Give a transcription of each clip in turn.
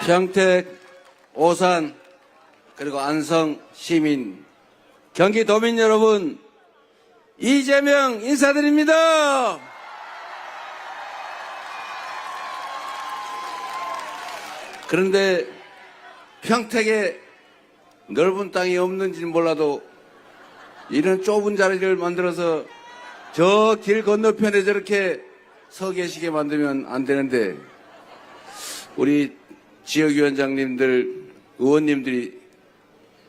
평택, 오산, 그리고 안성 시민, 경기도민 여러분, 이재명 인사드립니다. 그런데 평택에 넓은 땅이 없는지는 몰라도 이런 좁은 자리를 만들어서 저 길 건너편에 저렇게 서 계시게 만들면 안 되는데, 우리 지역위원장님들, 의원님들이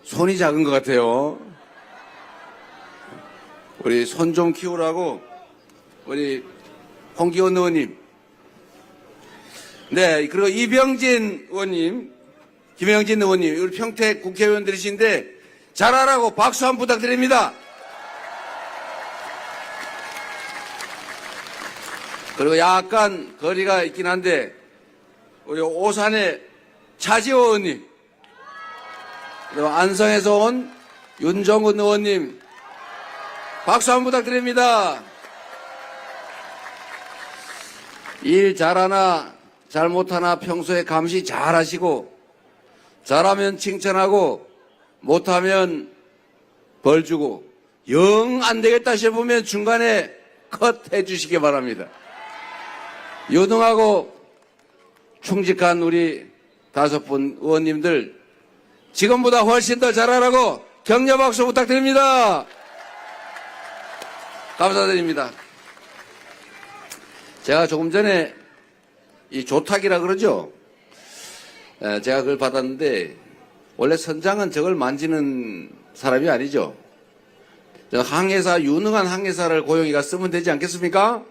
손이 작은 것 같아요. 우리 손 좀 키우라고 우리 홍기원 의원님, 네, 그리고 이병진 의원님, 김영진 의원님, 우리 평택 국회의원들이신데 잘하라고 박수 한번 부탁드립니다. 그리고 약간 거리가 있긴 한데 우리 오산의 차지호 의원님, 그리고 안성에서 온 윤정은 의원님, 박수 한번 부탁드립니다. 일 잘하나 잘못하나 평소에 감시 잘하시고, 잘하면 칭찬하고 못하면 벌 주고, 영 안되겠다 싶으면 중간에 컷 해주시기 바랍니다. 유능하고 충직한 우리 5분 의원님들, 지금보다 훨씬 더 잘하라고 격려 박수 부탁드립니다. 감사드립니다. 제가 조금 전에 이 조탁이라 그러죠. 제가 그걸 받았는데, 원래 선장은 저걸 만지는 사람이 아니죠. 항해사, 유능한 항해사를 고용이가 쓰면 되지 않겠습니까?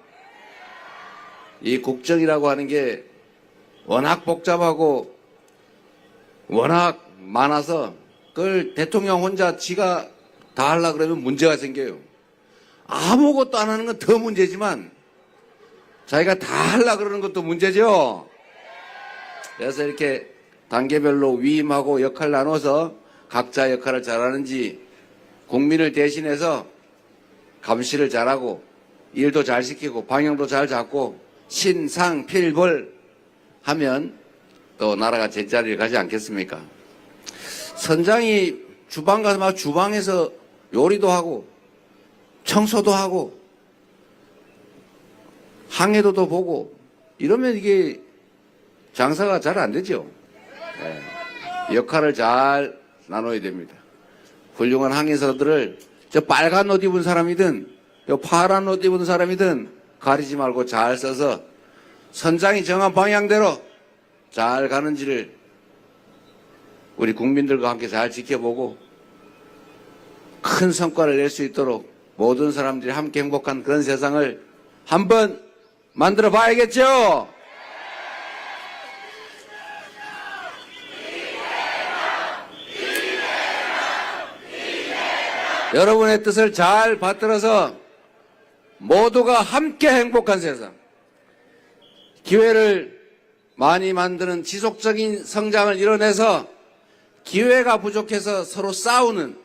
이 국정이라고 하는 게 워낙 복잡하고 워낙 많아서 그걸 대통령 혼자 지가 다 하려고 그러면 문제가 생겨요. 아무것도 안 하는 건 더 문제지만 자기가 다 하려고 그러는 것도 문제죠. 그래서 이렇게 단계별로 위임하고 역할 나눠서 각자 역할을 잘하는지, 국민을 대신해서 감시를 잘하고 일도 잘 시키고 방향도 잘 잡고 신상필벌 하면 또 나라가 제자리를 가지 않겠습니까? 선장이 주방 가서 막 주방에서 요리도 하고 청소도 하고 항해도도 보고 이러면 이게 장사가 잘 안 되죠. 네. 역할을 잘 나눠야 됩니다. 훌륭한 항해사들을 저 빨간 옷 입은 사람이든 저 파란 옷 입은 사람이든 가리지 말고 잘 써서 선장이 정한 방향대로 잘 가는지를 우리 국민들과 함께 잘 지켜보고 큰 성과를 낼 수 있도록 모든 사람들이 함께 행복한 그런 세상을 한번 만들어 봐야겠죠? 여러분의 뜻을 잘 받들어서 모두가 함께 행복한 세상, 기회를 많이 만드는 지속적인 성장을 이뤄내서 기회가 부족해서 서로 싸우는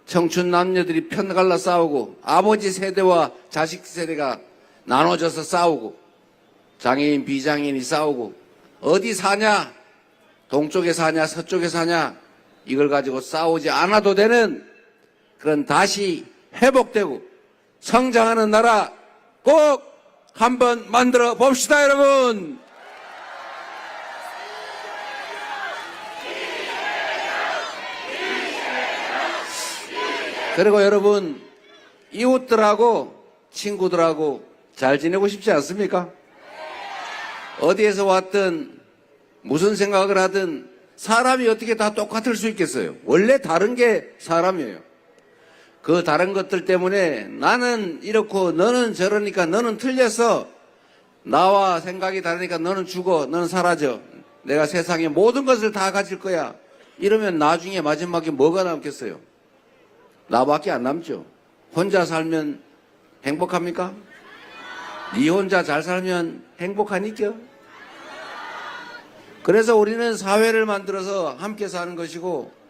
청춘 남녀들이 편갈라 싸우고, 아버지 세대와 자식 세대가 나눠져서 싸우고, 장애인 비장애인이 싸우고, 어디 사냐, 동쪽에 사냐 서쪽에 사냐, 이걸 가지고 싸우지 않아도 되는 그런 다시 회복되고 성장하는 나라 꼭 한번 만들어 봅시다, 여러분. 그리고 여러분, 이웃들하고 친구들하고 잘 지내고 싶지 않습니까? 어디에서 왔든 무슨 생각을 하든 사람이 어떻게 다 똑같을 수 있겠어요? 원래 다른 게 사람이에요. 그 다른 것들 때문에 나는 이렇고 너는 저러니까 너는 틀렸어, 나와 생각이 다르니까 너는 죽어, 너는 사라져, 내가 세상의 모든 것을 다 가질 거야, 이러면 나중에 마지막에 뭐가 남겠어요? 나밖에 안 남죠. 혼자 살면 행복합니까? 네 혼자 잘 살면 행복하니까? 그래서 우리는 사회를 만들어서 함께 사는 것이고,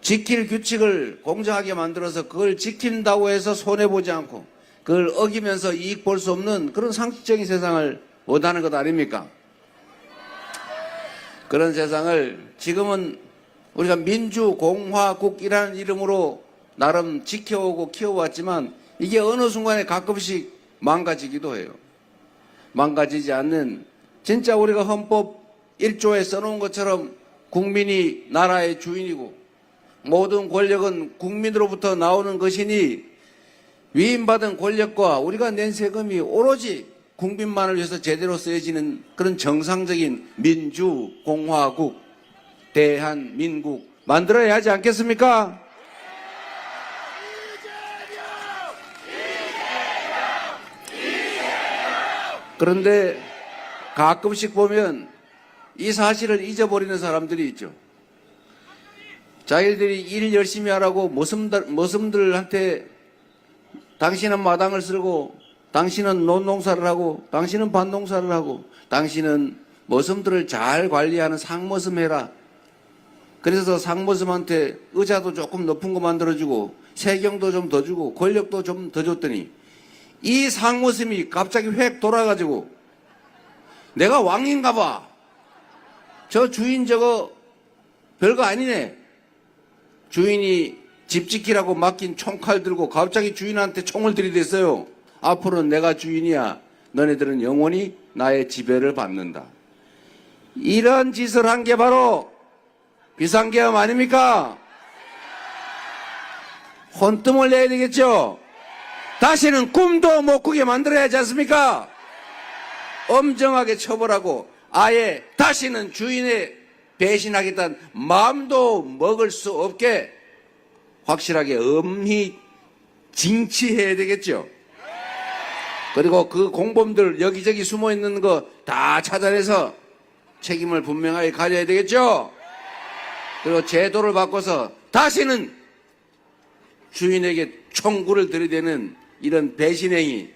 지킬 규칙을 공정하게 만들어서 그걸 지킨다고 해서 손해보지 않고 그걸 어기면서 이익 볼 수 없는 그런 상식적인 세상을 원하는 것 아닙니까? 그런 세상을 지금은 우리가 민주공화국이라는 이름으로 나름 지켜오고 키워왔지만 이게 어느 순간에 가끔씩 망가지기도 해요. 망가지지 않는, 진짜 우리가 헌법 1조에 써놓은 것처럼 국민이 나라의 주인이고 모든 권력은 국민으로부터 나오는 것이니 위임받은 권력과 우리가 낸 세금이 오로지 국민만을 위해서 제대로 쓰여지는 그런 정상적인 민주공화국, 대한민국 만들어야 하지 않겠습니까? 그런데 가끔씩 보면 이 사실을 잊어버리는 사람들이 있죠. 자기들이 일 열심히 하라고 머슴들한테 당신은 마당을 쓸고, 당신은 논농사를 하고, 당신은 밭농사를 하고, 당신은 머슴들을 잘 관리하는 상머슴 해라. 그래서 상머슴한테 의자도 조금 높은 거 만들어주고 세경도 좀 더 주고 권력도 좀 더 줬더니 이 상머슴이 갑자기 획 돌아가지고 내가 왕인가 봐. 저 주인 저거 별거 아니네. 주인이 집 지키라고 맡긴 총칼 들고 갑자기 주인한테 총을 들이댔어요. 앞으로는 내가 주인이야. 너네들은 영원히 나의 지배를 받는다. 이런 짓을 한 게 바로 비상계엄 아닙니까? 혼tum을 내야 되겠죠? 다시는 꿈도 못 꾸게 만들어야 하지 않습니까? 엄정하게 처벌하고 아예 다시는 주인에 배신하겠다는 마음도 먹을 수 없게 확실하게 엄히 징치해야 되겠죠. 그리고 그 공범들 여기저기 숨어 있는 거 다 찾아내서 책임을 분명하게 가져야 되겠죠. 그리고 제도를 바꿔서 다시는 주인에게 총구를 들이대는 이런 배신행위,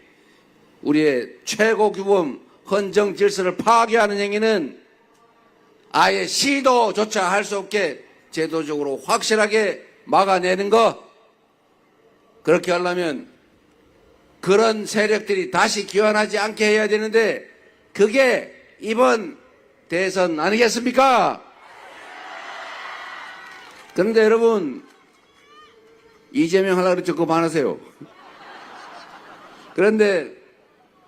우리의 최고 규범 헌정 질서를 파괴하는 행위는 아예 시도조차 할 수 없게 제도적으로 확실하게 막아내는 것. 그렇게 하려면 그런 세력들이 다시 기환하지 않게 해야 되는데 그게 이번 대선 아니겠습니까? 그런데 여러분, 이재명 하려고 그랬죠? 그거 반하세요. 그런데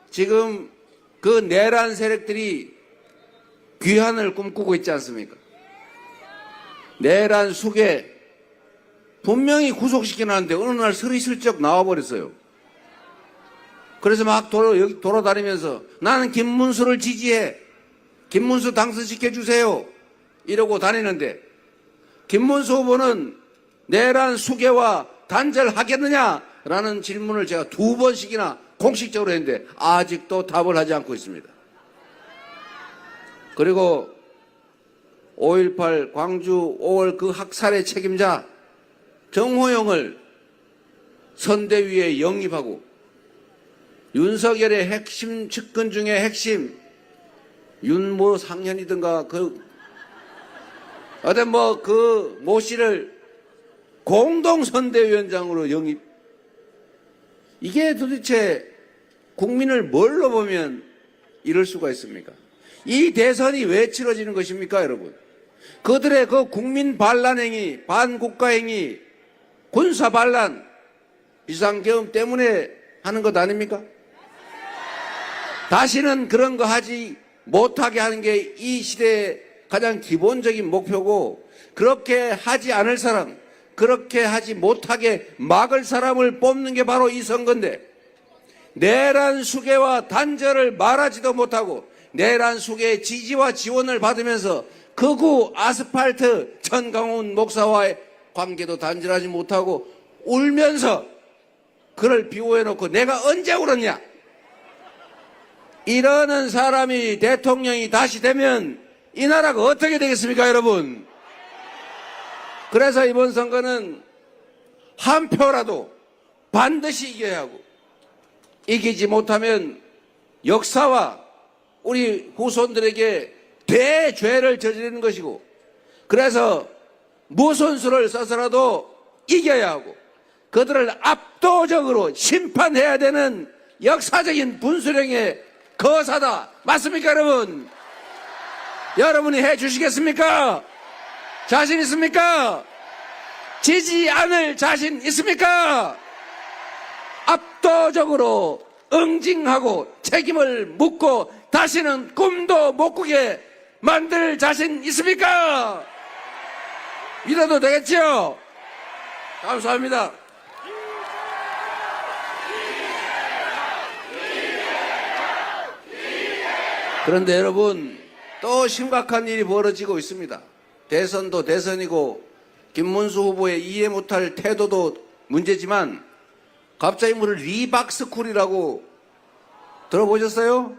지금 그 내란 세력들이 귀환을 꿈꾸고 있지 않습니까? 내란 수계 분명히 구속시켜놨는데 어느 날 스리슬쩍 나와버렸어요. 그래서 막 돌아다니면서 나는 김문수를 지지해. 김문수 당선시켜주세요. 이러고 다니는데 김문수 후보는 내란 수계와 단절하겠느냐라는 질문을 제가 2번씩이나 공식적으로 했는데 아직도 답을 하지 않고 있습니다. 그리고 5.18 광주 5월 그 학살의 책임자 정호영을 선대위에 영입하고 윤석열의 핵심 측근 중에 핵심 윤모 상현이든가 어떤 그 모 씨를 공동선대위원장으로 영입. 이게 도대체 국민을 뭘로 보면 이럴 수가 있습니까? 이 대선이 왜 치러지는 것입니까, 여러분? 그들의 그 국민 반란행위, 반국가행위, 군사반란, 비상계엄 때문에 하는 것 아닙니까? 다시는 그런 거 하지 못하게 하는 게 이 시대의 가장 기본적인 목표고, 그렇게 하지 않을 사람, 그렇게 하지 못하게 막을 사람을 뽑는 게 바로 이 선거인데, 내란 수계와 단절을 말하지도 못하고 내란 수계의 지지와 지원을 받으면서 극우 아스팔트 전강훈 목사와의 관계도 단절하지 못하고 울면서 그를 비호해놓고 내가 언제 울었냐, 이러는 사람이 대통령이 다시 되면 이 나라가 어떻게 되겠습니까, 여러분? 그래서 이번 선거는 한 표라도 반드시 이겨야 하고, 이기지 못하면 역사와 우리 후손들에게 대죄를 저지르는 것이고, 그래서 무슨 수를 써서라도 이겨야 하고 그들을 압도적으로 심판해야 되는 역사적인 분수령의 거사다. 맞습니까, 여러분? 여러분이 해 주시겠습니까? 자신 있습니까? 지지 않을 자신 있습니까? 압도적으로 응징하고 책임을 묻고 다시는 꿈도 못 꾸게 만들 자신 있습니까? 믿어도 되겠죠? 감사합니다. 그런데 여러분, 또 심각한 일이 벌어지고 있습니다. 대선도 대선이고 김문수 후보의 이해 못할 태도도 문제지만 갑자기 뭐를 리박스쿨이라고 들어보셨어요?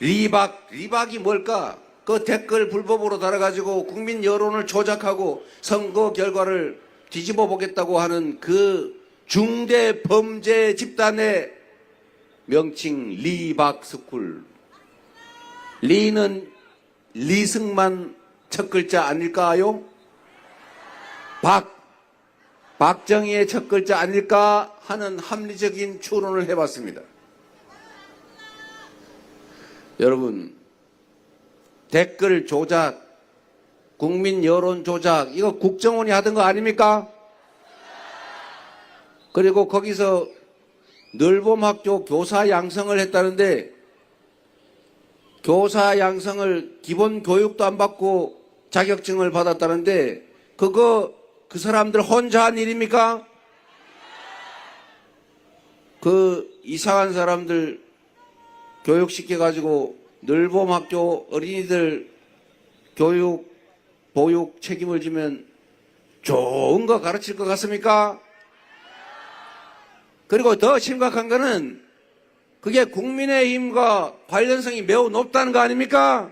리박이 뭘까? 그 댓글 불법으로 달아가지고 국민 여론을 조작하고 선거 결과를 뒤집어 보겠다고 하는 그 중대 범죄 집단의 명칭 리박스쿨. 리는 리승만 첫 글자 아닐까요? 박정희의 첫 글자 아닐까 하는 합리적인 추론을 해봤습니다. 여러분, 댓글 조작, 국민 여론 조작, 이거 국정원이 하던 거 아닙니까? 그리고 거기서 늘봄학교 교사 양성을 했다는데 교사 양성을 기본 교육도 안 받고 자격증을 받았다는데 그거 그 사람들 혼자 한 일입니까? 그 이상한 사람들 교육시켜가지고 늘봄학교 어린이들 교육, 보육 책임을 지면 좋은 거 가르칠 것 같습니까? 그리고 더 심각한 거는 그게 국민의힘과 관련성이 매우 높다는 거 아닙니까?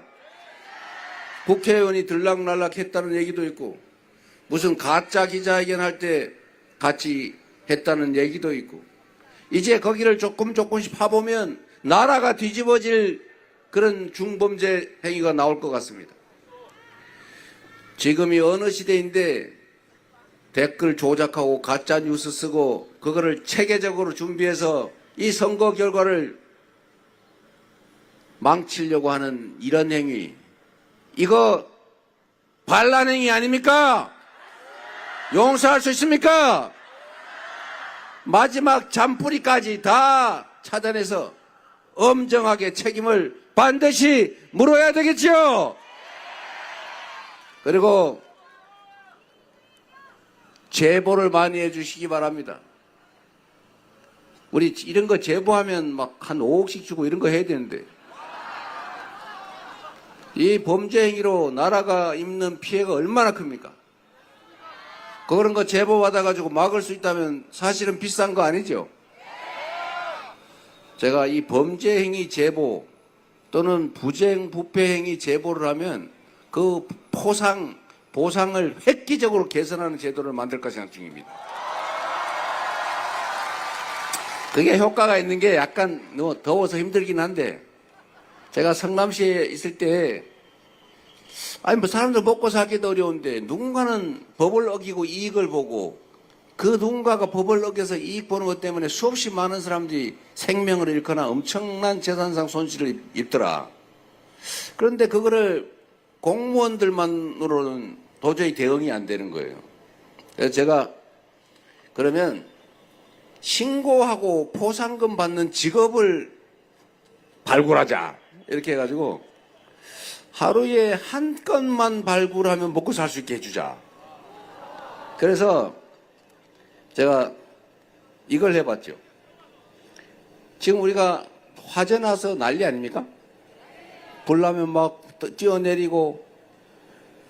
국회의원이 들락날락 했다는 얘기도 있고 무슨 가짜 기자회견 할 때 같이 했다는 얘기도 있고 이제 거기를 조금씩 파보면 나라가 뒤집어질 그런 중범죄 행위가 나올 것 같습니다. 지금이 어느 시대인데 댓글 조작하고 가짜 뉴스 쓰고 그거를 체계적으로 준비해서 이 선거 결과를 망치려고 하는 이런 행위, 이거 반란 행위 아닙니까? 용서할 수 있습니까? 마지막 잔뿌리까지 다 차단해서 엄정하게 책임을 반드시 물어야 되겠죠. 그리고 제보를 많이 해주시기 바랍니다. 우리 이런 거 제보하면 막 한 5억씩 주고 이런 거 해야 되는데 이 범죄 행위로 나라가 입는 피해가 얼마나 큽니까? 그런 거 제보 받아가지고 막을 수 있다면 사실은 비싼 거 아니죠? 제가 이 범죄 행위 제보 또는 부정 부패 행위 제보를 하면 그 보상을 획기적으로 개선하는 제도를 만들까 생각 중입니다. 그게 효과가 있는 게 약간 더워서 힘들긴 한데 제가 성남시에 있을 때 아니 뭐 사람들 먹고 살기도 어려운데 누군가는 법을 어기고 이익을 보고 그 누군가가 법을 어겨서 이익 보는 것 때문에 수없이 많은 사람들이 생명을 잃거나 엄청난 재산상 손실을 입더라. 그런데 그거를 공무원들만으로는 도저히 대응이 안 되는 거예요. 그래서 제가 그러면 신고하고 포상금 받는 직업을 발굴하자 이렇게 해가지고 하루에 한 건만 발굴하면 먹고 살 수 있게 해주자. 그래서 제가 이걸 해봤죠. 지금 우리가 화재 나서 난리 아닙니까? 불 나면 막 뛰어내리고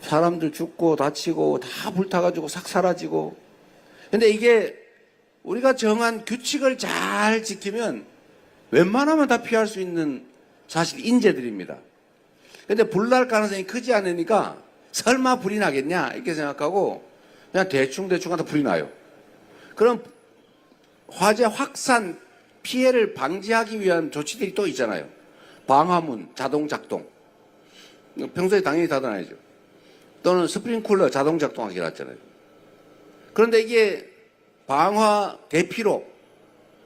사람들 죽고 다치고 다 불타가지고 싹 사라지고. 근데 이게 우리가 정한 규칙을 잘 지키면 웬만하면 다 피할 수 있는 사실 인재들입니다. 근데 불 날 가능성이 크지 않으니까 설마 불이 나겠냐 이렇게 생각하고 그냥 대충 하다 불이 나요. 그럼 화재 확산 피해를 방지하기 위한 조치들이 또 있잖아요. 방화문 자동 작동. 평소에 당연히 닫아놔야죠. 또는 스프링쿨러 자동 작동하기 나왔잖아요. 그런데 이게 방화 대피로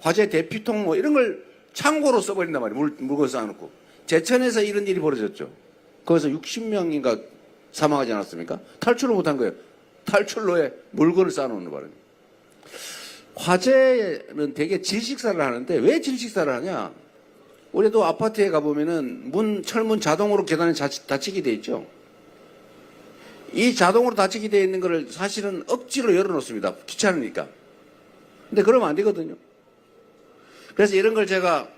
화재 대피통 뭐 이런 걸 창고로 써버린단 말이에요. 물건 쌓아놓고. 제천에서 이런 일이 벌어졌죠. 거기서 60명인가 사망하지 않았습니까? 탈출을 못한 거예요. 탈출로에 물건을 쌓아놓는 바람에. 화재는 되게 질식사를 하는데 왜 질식사를 하냐? 우리도 아파트에 가보면은 철문 자동으로 계단이 닫히게 돼 있죠. 이 자동으로 닫히게 돼 있는 거를 사실은 억지로 열어놓습니다. 귀찮으니까. 근데 그러면 안 되거든요. 그래서 이런 걸 제가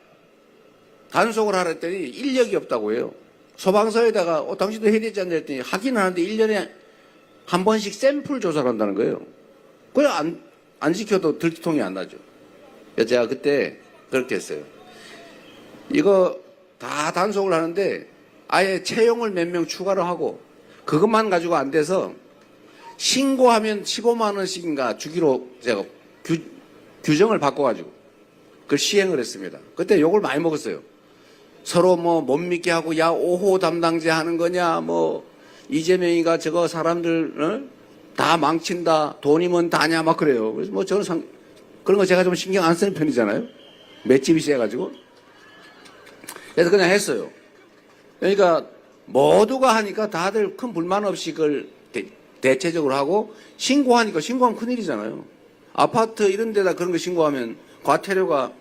단속을 하라 했더니 인력이 없다고 해요. 소방서에다가 당신도 해야 되지 않냐 했더니 하긴 하는데 1년에 한 번씩 샘플 조사를 한다는 거예요. 그냥 안 지켜도 들통이 안 나죠. 그래서 제가 그때 그렇게 했어요. 이거 다 단속을 하는데 아예 채용을 몇 명 추가로 하고 그것만 가지고 안 돼서 신고하면 15만 원씩인가 주기로 제가 규정을 바꿔가지고 그걸 시행을 했습니다. 그때 욕을 많이 먹었어요. 서로 못 믿게 하고 야 5호 담당자 하는 거냐 이재명이가 저거 사람들 다 망친다 돈이면 다냐 막 그래요. 그래서 저는 그런 거 제가 좀 신경 안 쓰는 편이잖아요. 맷집이 세가지고 그래서 그냥 했어요. 그러니까 모두가 하니까 다들 큰 불만 없이 그걸 대체적으로 하고 신고하니까 신고하면 큰일이잖아요. 아파트 이런 데다 그런 거 신고하면 과태료가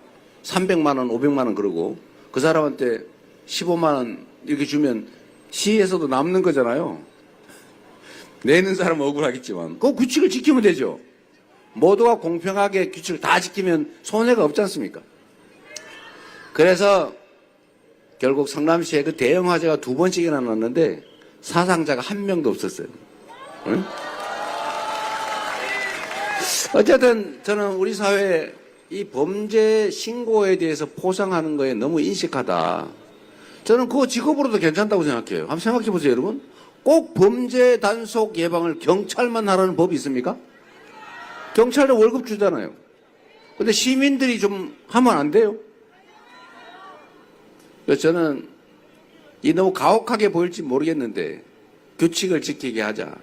300만 원, 500만 원 그러고 그 사람한테 15만 원 이렇게 주면 시에서도 남는 거잖아요. 내는 사람은 억울하겠지만 그 규칙을 지키면 되죠. 모두가 공평하게 규칙을 다 지키면 손해가 없지 않습니까? 그래서 결국 성남시에 그 대형 화재가 2번씩이나 났는데 사상자가 1명도 없었어요. 응? 어쨌든 저는 우리 사회에 이 범죄 신고에 대해서 포상하는 거에 너무 인식하다. 저는 그거 직업으로도 괜찮다고 생각해요. 한번 생각해 보세요, 여러분. 꼭 범죄 단속 예방을 경찰만 하라는 법이 있습니까? 경찰도 월급 주잖아요. 근데 시민들이 좀 하면 안 돼요? 그래서 저는 이 너무 가혹하게 보일지 모르겠는데 규칙을 지키게 하자.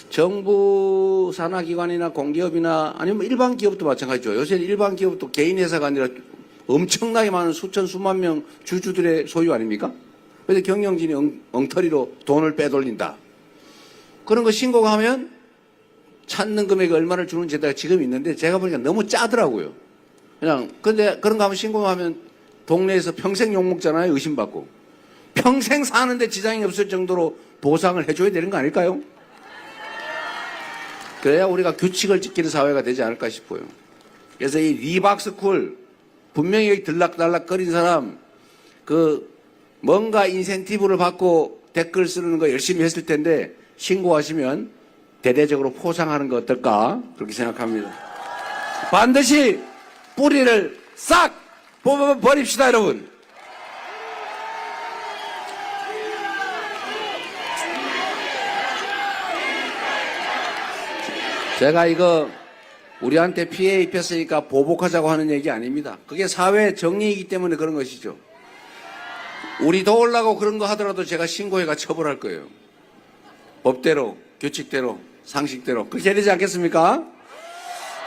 정부 산하기관이나 공기업이나 아니면 일반 기업도 마찬가지죠. 요새는 일반 기업도 개인 회사가 아니라 엄청나게 많은 수천 수만 명 주주들의 소유 아닙니까? 그래서 경영진이 엉터리로 돈을 빼돌린다. 그런 거 신고하면 찾는 금액이 얼마를 주는 제도가 지금 있는데 제가 보니까 너무 짜더라고요. 근데 그런 거 하면 신고하면 동네에서 평생 욕먹잖아요. 의심받고. 평생 사는데 지장이 없을 정도로 보상을 해줘야 되는 거 아닐까요? 그래야 우리가 규칙을 지키는 사회가 되지 않을까 싶어요. 그래서 이 리박스쿨 분명히 여기 들락달락거린 사람 뭔가 인센티브를 받고 댓글 쓰는 거 열심히 했을 텐데 신고하시면 대대적으로 포상하는 거 어떨까 그렇게 생각합니다. 반드시 뿌리를 싹 뽑아버립시다, 여러분. 제가 이거 우리한테 피해 입혔으니까 보복하자고 하는 얘기 아닙니다. 그게 사회 정의이기 때문에 그런 것이죠. 우리 도우려고 그런 거 하더라도 제가 신고해가 처벌할 거예요. 법대로, 규칙대로, 상식대로. 그렇게 해야 되지 않겠습니까?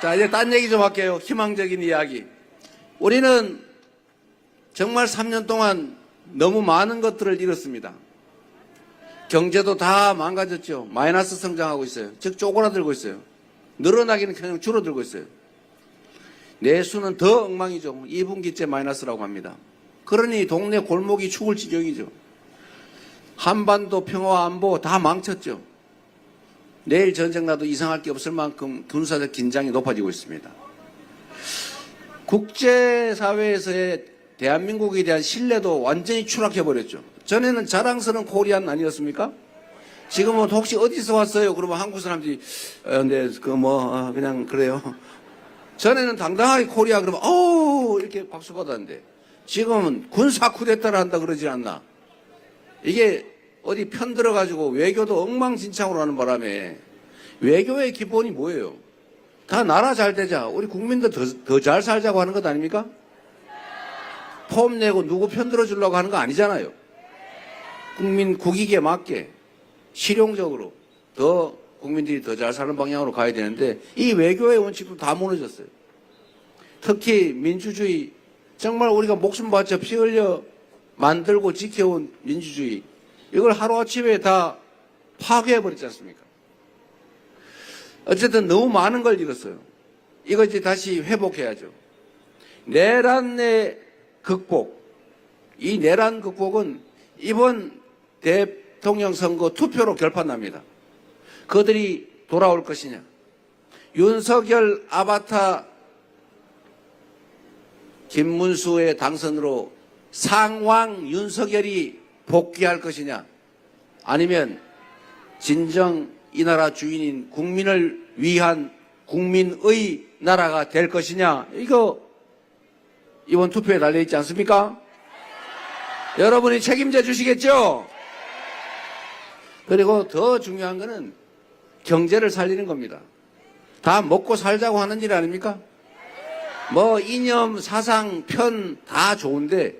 자, 이제 딴 얘기 좀 할게요. 희망적인 이야기. 우리는 정말 3년 동안 너무 많은 것들을 잃었습니다. 경제도 다 망가졌죠. 마이너스 성장하고 있어요. 즉 쪼그라들고 있어요. 늘어나기는 그냥 줄어들고 있어요. 내수는 더 엉망이죠. 2분기째 마이너스라고 합니다. 그러니 동네 골목이 죽을 지경이죠. 한반도 평화 안보 다 망쳤죠. 내일 전쟁 나도 이상할 게 없을 만큼 군사적 긴장이 높아지고 있습니다. 국제사회에서의 대한민국에 대한 신뢰도 완전히 추락해버렸죠. 전에는 자랑스러운 코리안 아니었습니까? 지금은 혹시 어디서 왔어요? 그러면 한국 사람들이 네, 그냥 그래요. 전에는 당당하게 코리아 그러면 이렇게 박수 받았는데 지금은 군사 쿠데타를 한다 그러지 않나. 이게 어디 편들어가지고 외교도 엉망진창으로 하는 바람에 외교의 기본이 뭐예요? 다 나라 잘 되자. 우리 국민들 더 잘 살자고 하는 것 아닙니까? 폼 내고 누구 편들어 주려고 하는 거 아니잖아요. 국민 국익에 맞게 실용적으로 더 국민들이 더 잘 사는 방향으로 가야 되는데 이 외교의 원칙도 다 무너졌어요. 특히 민주주의 정말 우리가 목숨 바쳐 피 흘려 만들고 지켜온 민주주의 이걸 하루아침에 다 파괴해버렸지 않습니까? 어쨌든 너무 많은 걸 잃었어요. 이거 이제 다시 회복해야죠. 내란의 극복. 이 내란 극복은 이번 대통령 선거 투표로 결판납니다. 그들이 돌아올 것이냐. 윤석열 아바타 김문수의 당선으로 상왕 윤석열이 복귀할 것이냐. 아니면 진정 이 나라 주인인 국민을 위한 국민의 나라가 될 것이냐. 이거 이번 투표에 달려있지 않습니까? 여러분이 책임져 주시겠죠? 그리고 더 중요한 거는 경제를 살리는 겁니다. 다 먹고 살자고 하는 일 아닙니까? 뭐 이념, 사상, 편 다 좋은데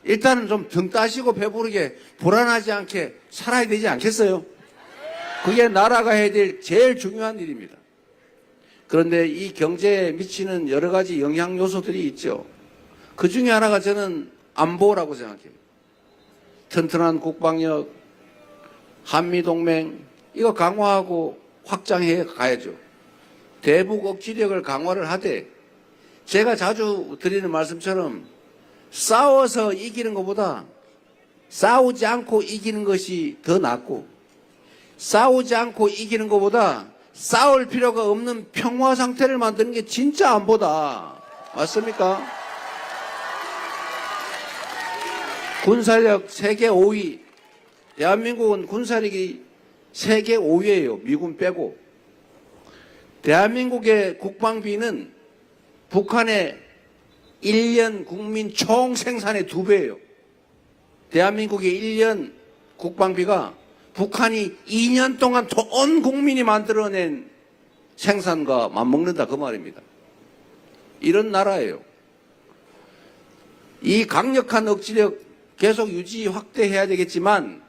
일단은 좀 등 따시고 배부르게 불안하지 않게 살아야 되지 않겠어요? 그게 나라가 해야 될 제일 중요한 일입니다. 그런데 이 경제에 미치는 여러 가지 영향 요소들이 있죠. 그 중에 하나가 저는 안보라고 생각해요. 튼튼한 국방력, 한미동맹 이거 강화하고 확장해 가야죠. 대북 억지력을 강화를 하되 제가 자주 드리는 말씀처럼 싸워서 이기는 것보다 싸우지 않고 이기는 것이 더 낫고 싸우지 않고 이기는 것보다 싸울 필요가 없는 평화 상태를 만드는 게 진짜 안보다. 맞습니까? 군사력 세계 5위. 대한민국은 군사력이 세계 5위예요. 미군 빼고. 대한민국의 국방비는 북한의 1년 국민 총 생산의 2배예요. 대한민국의 1년 국방비가 북한이 2년 동안 온 국민이 만들어낸 생산과 맞먹는다 그 말입니다. 이런 나라예요. 이 강력한 억지력 계속 유지 확대해야 되겠지만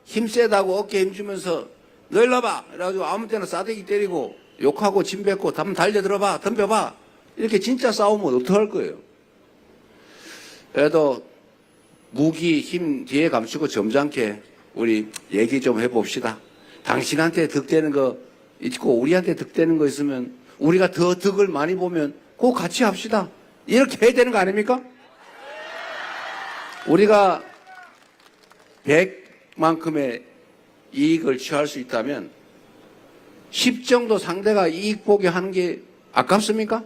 힘세다고 어깨 힘주면서 너 일로 와봐 이래가지고 아무 때나 싸대기 때리고 욕하고 침 뱉고 한번 달려들어봐 덤벼봐 이렇게 진짜 싸우면 어떡할 거예요. 그래도 무기 힘 뒤에 감추고 점잖게 우리 얘기 좀 해봅시다. 당신한테 득되는 거 있고 우리한테 득되는 거 있으면 우리가 더 득을 많이 보면 그거 같이 합시다. 이렇게 해야 되는 거 아닙니까? 우리가 100만큼의 이익을 취할 수 있다면 10 정도 상대가 이익 보게 하는 게 아깝습니까?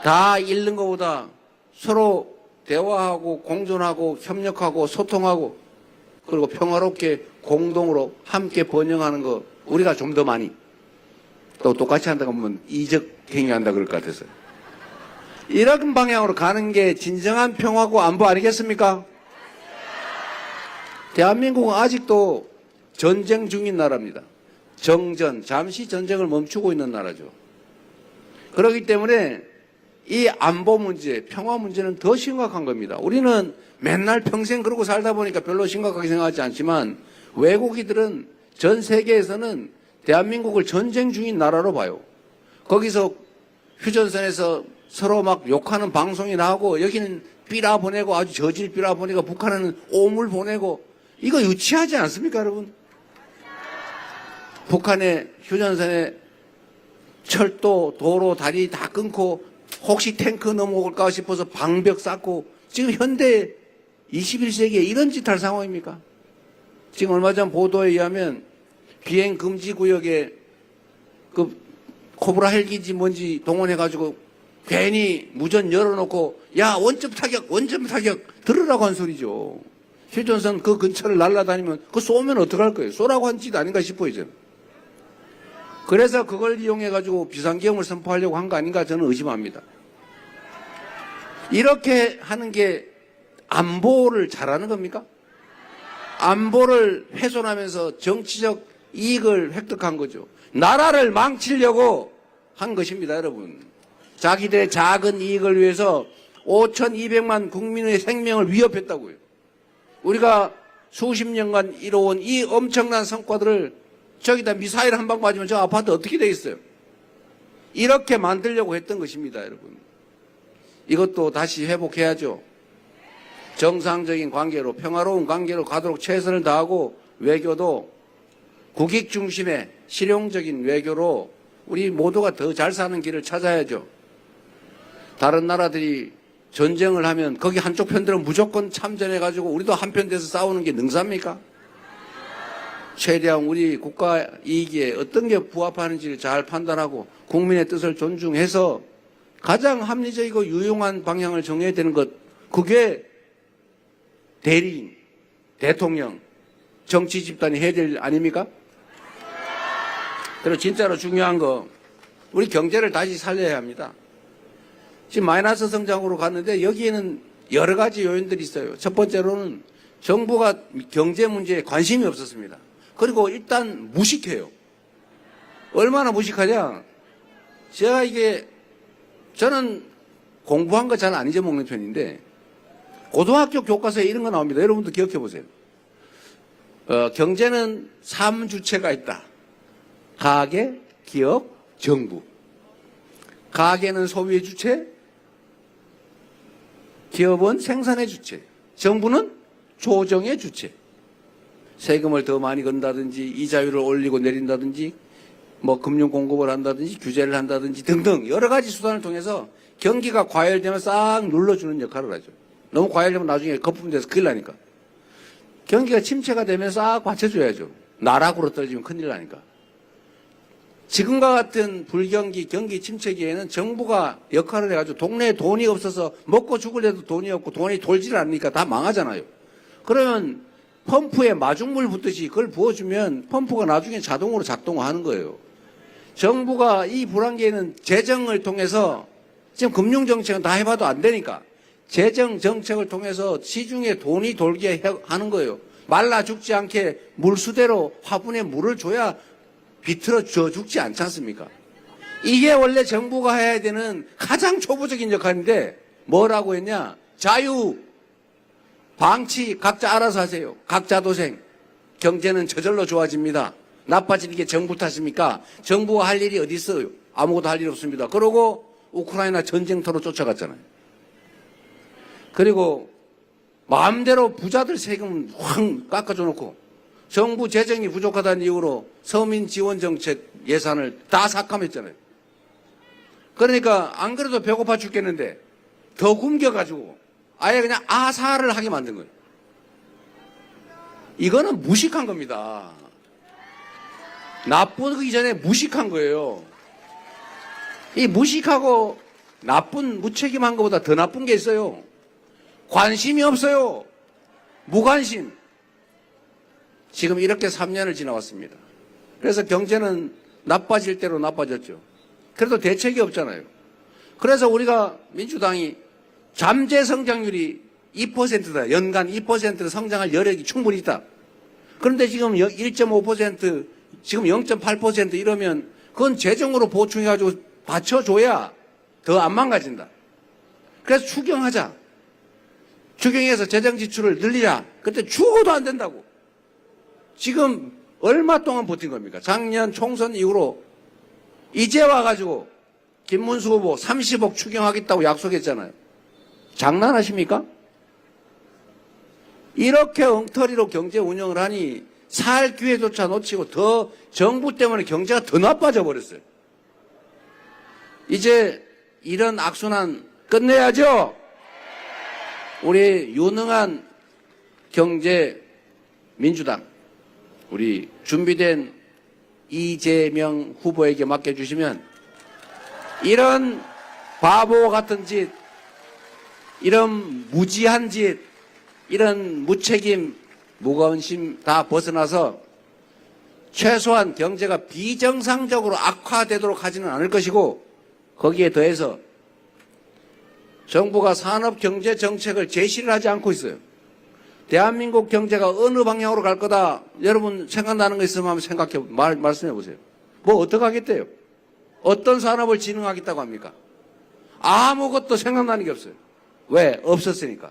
다 잃는 것보다 서로 대화하고 공존하고 협력하고 소통하고 그리고 평화롭게 공동으로 함께 번영하는 거 우리가 좀 더 많이 또 똑같이 한다고 하면 이적 행위한다 그럴 것 같아서요. 이런 방향으로 가는 게 진정한 평화고 안보 아니겠습니까? 대한민국은 아직도 전쟁 중인 나라입니다. 정전, 잠시 전쟁을 멈추고 있는 나라죠. 그렇기 때문에 이 안보 문제, 평화 문제는 더 심각한 겁니다. 우리는 맨날 평생 그러고 살다 보니까 별로 심각하게 생각하지 않지만 외국인들은 전 세계에서는 대한민국을 전쟁 중인 나라로 봐요. 거기서 휴전선에서 서로 막 욕하는 방송이 나오고 여기는 삐라 보내고 아주 저질 삐라 보내고 북한은 오물 보내고 이거 유치하지 않습니까 여러분? 북한의 휴전선에 철도, 도로, 다리 다 끊고 혹시 탱크 넘어올까 싶어서 방벽 쌓고 지금 현대 21세기에 이런 짓 할 상황입니까? 지금 얼마 전 보도에 의하면 비행 금지 구역에 그 코브라 헬기인지 뭔지 동원해가지고 괜히 무전 열어놓고 야 원점 타격 들으라고 한 소리죠. 휴전선 그 근처를 날아다니면 그거 쏘면 어떡할 거예요? 쏘라고 한 짓 아닌가 싶어요 저는. 그래서 그걸 이용해가지고 비상계엄을 선포하려고 한 거 아닌가 저는 의심합니다. 이렇게 하는 게 안보를 잘하는 겁니까? 안보를 훼손하면서 정치적 이익을 획득한 거죠. 나라를 망치려고 한 것입니다, 여러분. 자기들의 작은 이익을 위해서 5,200만 국민의 생명을 위협했다고요. 우리가 수십 년간 이뤄온 이 엄청난 성과들을 저기다 미사일 한 방 맞으면 저 아파트 어떻게 돼 있어요? 이렇게 만들려고 했던 것입니다, 여러분. 이것도 다시 회복해야죠. 정상적인 관계로 평화로운 관계로 가도록 최선을 다하고 외교도 국익 중심의 실용적인 외교로 우리 모두가 더 잘 사는 길을 찾아야죠. 다른 나라들이 전쟁을 하면 거기 한쪽 편들은 무조건 참전해가지고 우리도 한편 돼서 싸우는 게 능사입니까? 최대한 우리 국가 이익에 어떤 게 부합하는지를 잘 판단하고 국민의 뜻을 존중해서 가장 합리적이고 유용한 방향을 정해야 되는 것, 그게 대리인, 대통령, 정치 집단이 해야 될 일 아닙니까? 그리고 진짜로 중요한 거, 우리 경제를 다시 살려야 합니다. 지금 마이너스 성장으로 갔는데 여기에는 여러 가지 요인들이 있어요. 첫 번째로는 정부가 경제 문제에 관심이 없었습니다. 그리고 일단 무식해요. 얼마나 무식하냐? 저는 공부한 거 잘 안 잊어먹는 편인데 고등학교 교과서에 이런 거 나옵니다. 여러분도 기억해 보세요. 경제는 3주체가 있다. 가계, 기업, 정부. 가계는 소비의 주체, 기업은 생산의 주체, 정부는 조정의 주체. 세금을 더 많이 건다든지 이자율을 올리고 내린다든지 뭐 금융 공급을 한다든지 규제를 한다든지 등등 여러 가지 수단을 통해서 경기가 과열되면 싹 눌러주는 역할을 하죠. 너무 과열되면 나중에 거품돼서 큰일 나니까. 경기가 침체가 되면 싹 받쳐줘야죠. 나락으로 떨어지면 큰일 나니까. 지금과 같은 불경기, 경기 침체기에는 정부가 역할을 해가지고 동네에 돈이 없어서 먹고 죽을래도 돈이 없고 돈이 돌지를 않으니까 다 망하잖아요. 그러면 펌프에 마중물 붓듯이 그걸 부어주면 펌프가 나중에 자동으로 작동하는 거예요. 정부가 이 불황기에는 재정을 통해서 지금 금융정책은 다 해봐도 안 되니까 재정 정책을 통해서 시중에 돈이 돌게 하는 거예요. 말라 죽지 않게 물수대로 화분에 물을 줘야 비틀어 줘 죽지 않지 않습니까? 이게 원래 정부가 해야 되는 가장 초보적인 역할인데 뭐라고 했냐? 자유, 방치 각자 알아서 하세요. 각자 도생. 경제는 저절로 좋아집니다. 나빠지는 게 정부 탓입니까? 정부가 할 일이 어디 있어요? 아무것도 할 일이 없습니다. 그러고 우크라이나 전쟁터로 쫓아갔잖아요. 그리고 마음대로 부자들 세금 확 깎아줘 놓고 정부 재정이 부족하다는 이유로 서민 지원 정책 예산을 다 삭감했잖아요. 그러니까 안 그래도 배고파 죽겠는데 더 굶겨가지고 아예 그냥 아사를 하게 만든 거예요. 이거는 무식한 겁니다. 나쁘기 전에 무식한 거예요. 이 무식하고 나쁜 무책임한 것보다 더 나쁜 게 있어요. 관심이 없어요. 무관심. 지금 이렇게 3년을 지나왔습니다. 그래서 경제는 나빠질 대로 나빠졌죠. 그래도 대책이 없잖아요. 그래서 우리가 민주당이 잠재 성장률이 2%다. 연간 2% 성장할 여력이 충분히 있다. 그런데 지금 1.5%, 지금 0.8% 이러면 그건 재정으로 보충해가지고 받쳐줘야 더 안 망가진다. 그래서 추경하자. 추경해서 재정 지출을 늘리자. 그때 죽어도 안 된다고. 지금 얼마 동안 버틴 겁니까? 작년 총선 이후로 이제 와가지고 김문수 후보 30억 추경하겠다고 약속했잖아요. 장난하십니까? 이렇게 엉터리로 경제 운영을 하니 살 기회조차 놓치고 더 정부 때문에 경제가 더 나빠져 버렸어요. 이제 이런 악순환 끝내야죠. 우리 유능한 경제 민주당, 우리 준비된 이재명 후보에게 맡겨주시면 이런 바보 같은 짓, 이런 무지한 짓, 이런 무책임, 무거운 심 다 벗어나서 최소한 경제가 비정상적으로 악화되도록 하지는 않을 것이고 거기에 더해서 정부가 산업경제정책을 제시를 하지 않고 있어요. 대한민국 경제가 어느 방향으로 갈 거다. 여러분 생각나는 거 있으면 한번 말씀해 보세요. 뭐 어떻게 하겠대요? 어떤 산업을 진흥하겠다고 합니까? 아무것도 생각나는 게 없어요. 왜? 없었으니까.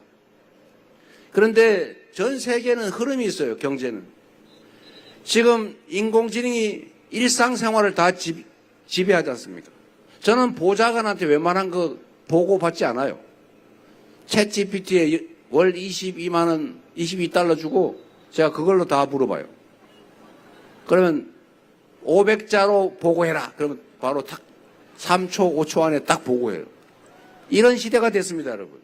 그런데 전 세계는 흐름이 있어요. 경제는. 지금 인공지능이 일상생활을 다 지배하지 않습니까? 저는 보좌관한테 웬만한 거 보고받지 않아요. 챗GPT에 월 22만 원, 22달러 주고 제가 그걸로 다 물어봐요. 그러면 500자로 보고해라. 그러면 바로 탁 3초, 5초 안에 딱 보고해요. 이런 시대가 됐습니다, 여러분.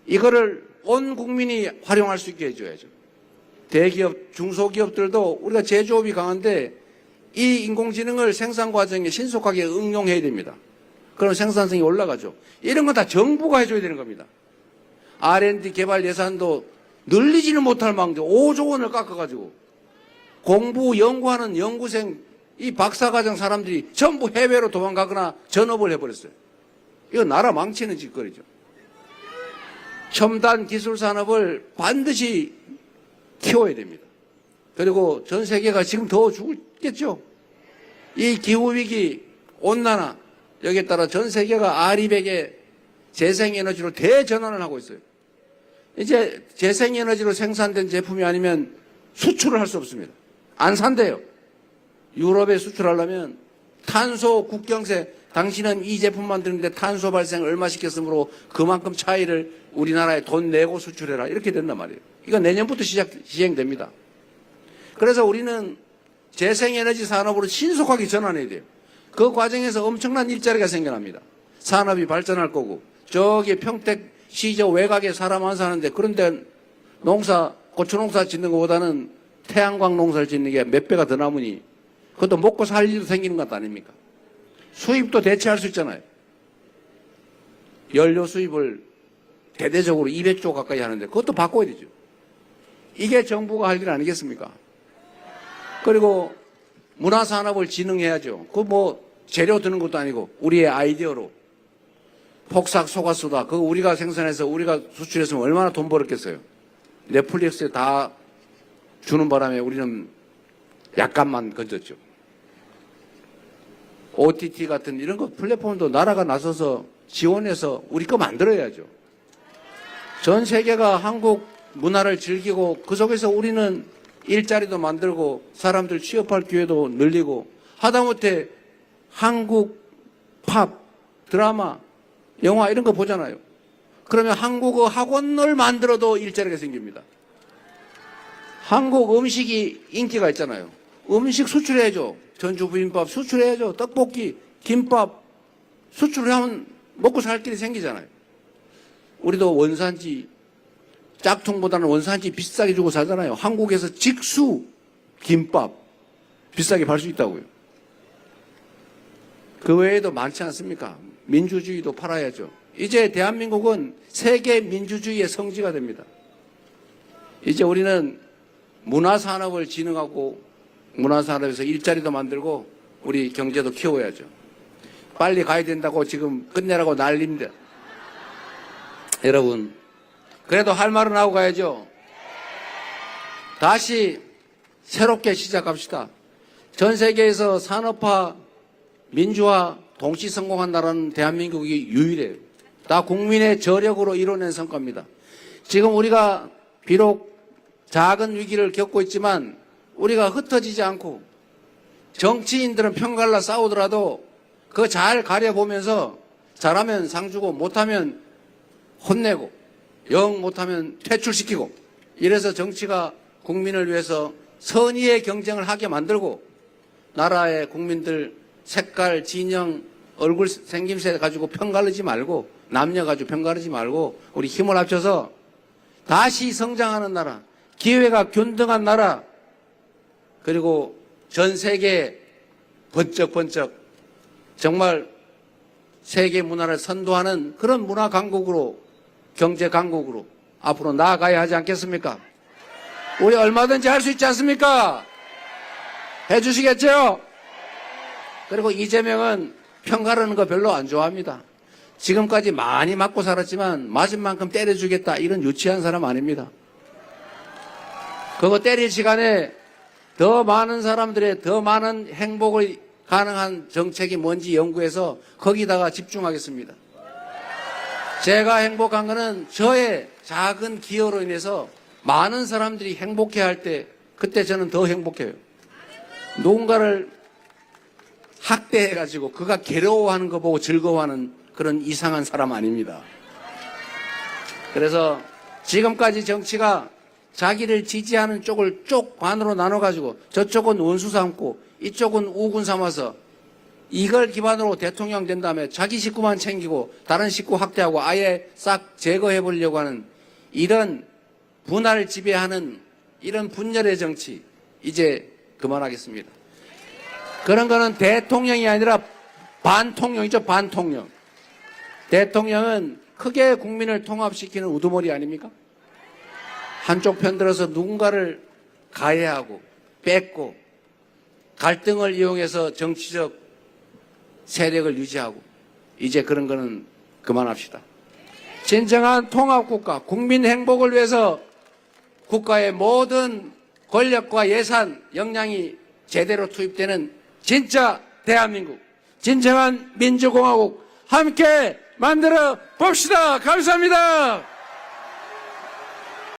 이거를 온 국민이 활용할 수 있게 해줘야죠. 대기업, 중소기업들도 우리가 제조업이 강한데 이 인공지능을 생산 과정에 신속하게 응용해야 됩니다. 그럼 생산성이 올라가죠. 이런 건 다 정부가 해줘야 되는 겁니다. R&D 개발 예산도 늘리지는 못할 망정 5조 원을 깎아가지고 공부, 연구하는 연구생, 이 박사과정 사람들이 전부 해외로 도망가거나 전업을 해버렸어요. 이거 나라 망치는 짓거리죠. 첨단 기술 산업을 반드시 키워야 됩니다. 그리고 전 세계가 지금 더 죽겠죠. 이 기후위기, 온난화, 여기에 따라 전 세계가 아리백의 재생에너지로 대전환을 하고 있어요. 이제 재생에너지로 생산된 제품이 아니면 수출을 할 수 없습니다. 안 산대요. 유럽에 수출하려면 탄소 국경세, 당신은 이 제품 만드는데 탄소 발생 얼마 시켰으므로 그만큼 차이를 우리나라에 돈 내고 수출해라. 이렇게 된단 말이에요. 이거 내년부터 시행됩니다. 그래서 우리는 재생에너지 산업으로 신속하게 전환해야 돼요. 그 과정에서 엄청난 일자리가 생겨납니다. 산업이 발전할 거고, 저기 평택 시저 외곽에 사람 안 사는데 그런데 농사, 고추 농사 짓는 것보다는 태양광 농사를 짓는 게 몇 배가 더 남으니 그것도 먹고 살 일도 생기는 것 아닙니까? 수입도 대체할 수 있잖아요. 연료 수입을 대대적으로 200조 가까이 하는데 그것도 바꿔야 되죠. 이게 정부가 할 일 아니겠습니까? 그리고 문화산업을 진흥해야죠. 그 뭐 재료 드는 것도 아니고 우리의 아이디어로 폭삭 속았수다. 그거 우리가 생산해서 우리가 수출했으면 얼마나 돈 벌었겠어요. 넷플릭스에 다 주는 바람에 우리는 약간만 건졌죠. OTT 같은 이런 거 플랫폼도 나라가 나서서 지원해서 우리 거 만들어야죠. 전 세계가 한국 문화를 즐기고 그 속에서 우리는 일자리도 만들고 사람들 취업할 기회도 늘리고 하다못해 한국 팝, 드라마, 영화 이런 거 보잖아요. 그러면 한국어 학원을 만들어도 일자리가 생깁니다. 한국 음식이 인기가 있잖아요. 음식 수출해야죠. 전주 비빔밥 수출해야죠. 떡볶이, 김밥 수출을 하면 먹고 살 길이 생기잖아요. 우리도 원산지 짝퉁보다는 원산지 비싸게 주고 살잖아요. 한국에서 직수 김밥 비싸게 팔 수 있다고요. 그 외에도 많지 않습니까? 민주주의도 팔아야죠. 이제 대한민국은 세계 민주주의의 성지가 됩니다. 이제 우리는 문화산업을 진흥하고 문화산업에서 일자리도 만들고 우리 경제도 키워야죠. 빨리 가야 된다고 지금 끝내라고 난립니다. 여러분, 그래도 할 말은 하고 가야죠. 다시 새롭게 시작합시다. 전 세계에서 산업화, 민주화, 동시 성공한 나라는 대한민국이 유일해요. 다 국민의 저력으로 이뤄낸 성과입니다. 지금 우리가 비록 작은 위기를 겪고 있지만 우리가 흩어지지 않고 정치인들은 편갈라 싸우더라도 그거 잘 가려보면서 잘하면 상 주고 못하면 혼내고 영 못하면 퇴출시키고 이래서 정치가 국민을 위해서 선의의 경쟁을 하게 만들고 나라의 국민들 색깔, 진영, 얼굴 생김새 가지고 편가르지 말고 남녀 가지고 편가르지 말고 우리 힘을 합쳐서 다시 성장하는 나라, 기회가 균등한 나라, 그리고 전 세계에 번쩍번쩍 정말 세계 문화를 선도하는 그런 문화 강국으로, 경제 강국으로 앞으로 나아가야 하지 않겠습니까? 우리 얼마든지 할 수 있지 않습니까? 해주시겠죠? 그리고 이재명은 편가르는 거 별로 안 좋아합니다. 지금까지 많이 맞고 살았지만 맞은 만큼 때려주겠다 이런 유치한 사람 아닙니다. 그거 때릴 시간에 더 많은 사람들의 더 많은 행복을 가능한 정책이 뭔지 연구해서 거기다가 집중하겠습니다. 제가 행복한 거는 저의 작은 기여로 인해서 많은 사람들이 행복해할 때 그때 저는 더 행복해요. 누군가를 학대해가지고 그가 괴로워하는 거 보고 즐거워하는 그런 이상한 사람 아닙니다. 그래서 지금까지 정치가 자기를 지지하는 쪽을 쪽 반으로 나눠가지고 저쪽은 원수 삼고 이쪽은 우군 삼아서 이걸 기반으로 대통령 된 다음에 자기 식구만 챙기고 다른 식구 학대하고 아예 싹 제거해 보려고 하는 이런 분화를 지배하는 이런 분열의 정치 이제 그만하겠습니다. 그런 거는 대통령이 아니라 반통령이죠. 반통령. 대통령은 크게 국민을 통합시키는 우두머리 아닙니까? 한쪽 편 들어서 누군가를 가해하고 뺏고 갈등을 이용해서 정치적 세력을 유지하고 이제 그런 거는 그만합시다. 진정한 통합국가, 국민 행복을 위해서 국가의 모든 권력과 예산, 역량이 제대로 투입되는 진짜 대한민국, 진정한 민주공화국 함께 만들어 봅시다. 감사합니다.